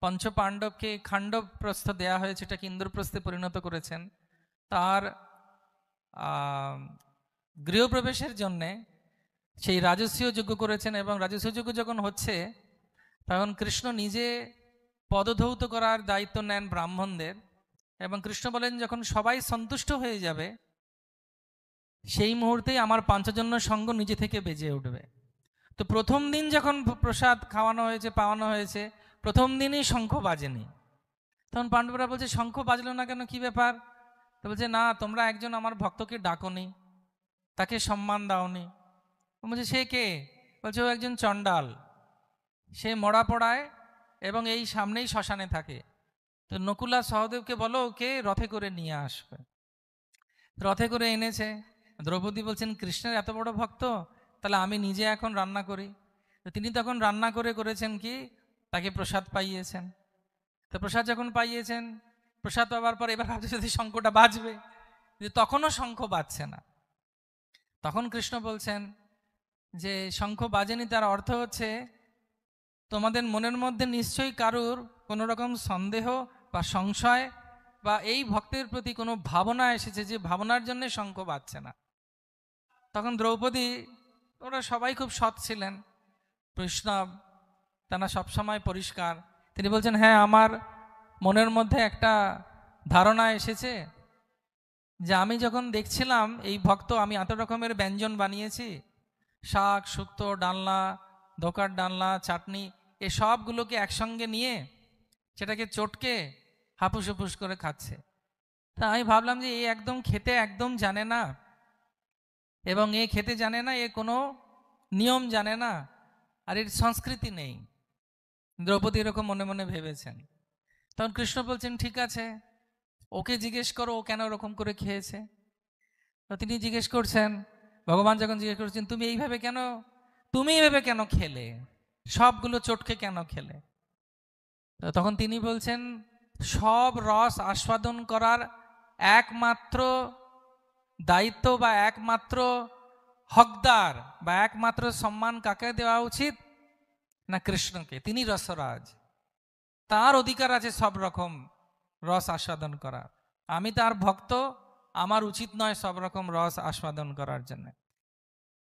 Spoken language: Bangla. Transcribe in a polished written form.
পঞ্চপাণ্ডবকে খাণ্ডবপ্রস্থ দেয়া হয়েছে, এটাকে ইন্দ্রপ্রস্থে পরিণত করেছেন। তার গৃহপ্রবেশের জন্যে সেই রাজস্বীয় যজ্ঞ করেছেন, এবং রাজস্বীয় যজ্ঞ যখন হচ্ছে তখন কৃষ্ণ নিজে পদধৌত করার দায়িত্ব নেন ব্রাহ্মণদের, এবং কৃষ্ণ বলেন যখন সবাই সন্তুষ্ট হয়ে যাবে সেই মুহূর্তেই আমার পাঞ্চজন্য সঙ্গ নিজে থেকে বেজে উঠবে। তো প্রথম দিন যখন প্রসাদ খাওয়ানো হয়েছে, পাওয়ানো হয়েছে, প্রথম দিনই শঙ্খ বাজেনি। তখন পাণ্ডবরা বলছে শঙ্খ বাজলো না কেন, কি ব্যাপার? তো বলছে না, তোমরা একজন আমার ভক্তকে ডাকোনি, তাকে সম্মান দাওনি। বলছে সে কে? বলছে ও একজন চণ্ডাল, সে মরা পড়ায় এবং এই সামনেই শ্মশানে থাকে। তো নকুলা সহদেবকে বলো ওকে রথে করে নিয়ে আসবে। রথে করে এনেছে। দ্রৌপদী বলছেন কৃষ্ণের এত বড় ভক্ত, তাহলে আমি নিজে এখন রান্না করি। তো তিনি তখন রান্না করেছেন কি, তাকে প্রসাদ পাইয়েছেন। তো প্রসাদ যখন পাইয়েছেন, প্রসাদ পাওয়ার পর এবার ভাবছে যদি শঙ্খটা বাজবে, তখনও শঙ্খ বাজছে না। তখন কৃষ্ণ বলছেন যে শঙ্খ বাজেনি, তার অর্থ হচ্ছে তোমাদের মনের মধ্যে নিশ্চয়ই কারুর কোনো রকম সন্দেহ বা সংশয় বা এই ভক্তের প্রতি কোনো ভাবনা এসেছে, যে ভাবনার জন্য শঙ্খ বাজছে না। তখন দ্রৌপদী, ওরা সবাই খুব সৎ ছিলেন, বৈষ্ণব, তারা সবসময় পরিষ্কার, তিনি বলছেন হ্যাঁ, আমার মনের মধ্যে একটা ধারণা এসেছে যে আমি যখন দেখছিলাম এই ভক্ত, আমি এত রকমের ব্যঞ্জন বানিয়েছি, শাক, শুক্তো, ডালনা, ধোকার ডালনা, চাটনি, এ সবগুলোকে একসঙ্গে নিয়ে সেটাকে চটকে হাপুস হুপুস করে খাচ্ছে। তা আমি ভাবলাম যে এ একদম খেতে একদম জানে না, এবং এ খেতে জানে না, এ কোনো নিয়ম জানে না, আর এর সংস্কৃতি নেই। দ্রৌপদী এরকম মনে মনে ভেবেছেন। তখন কৃষ্ণ বলছেন ঠিক আছে, ওকে জিজ্ঞেস করো ও কেন ওরকম করে খেয়েছে। তো তিনি জিজ্ঞেস করছেন, ভগবান যখন জিজ্ঞেস করছেন তুমি এইভাবে কেন খেলে, সবগুলো চটকে কেন খেলে? তখন তিনি বলছেন সব রস আস্বাদন করার একমাত্র দায়িত্ব বা একমাত্র হকদার বা একমাত্র সম্মান কাকে দেওয়া উচিত না, কৃষ্ণকে। তিনি রসরাজ, তার অধিকার আছে সব রকম রস আস্বাদন করা। আমি তার ভক্ত, আমার উচিত নয় সব রকম রস আস্বাদন করার জন্য।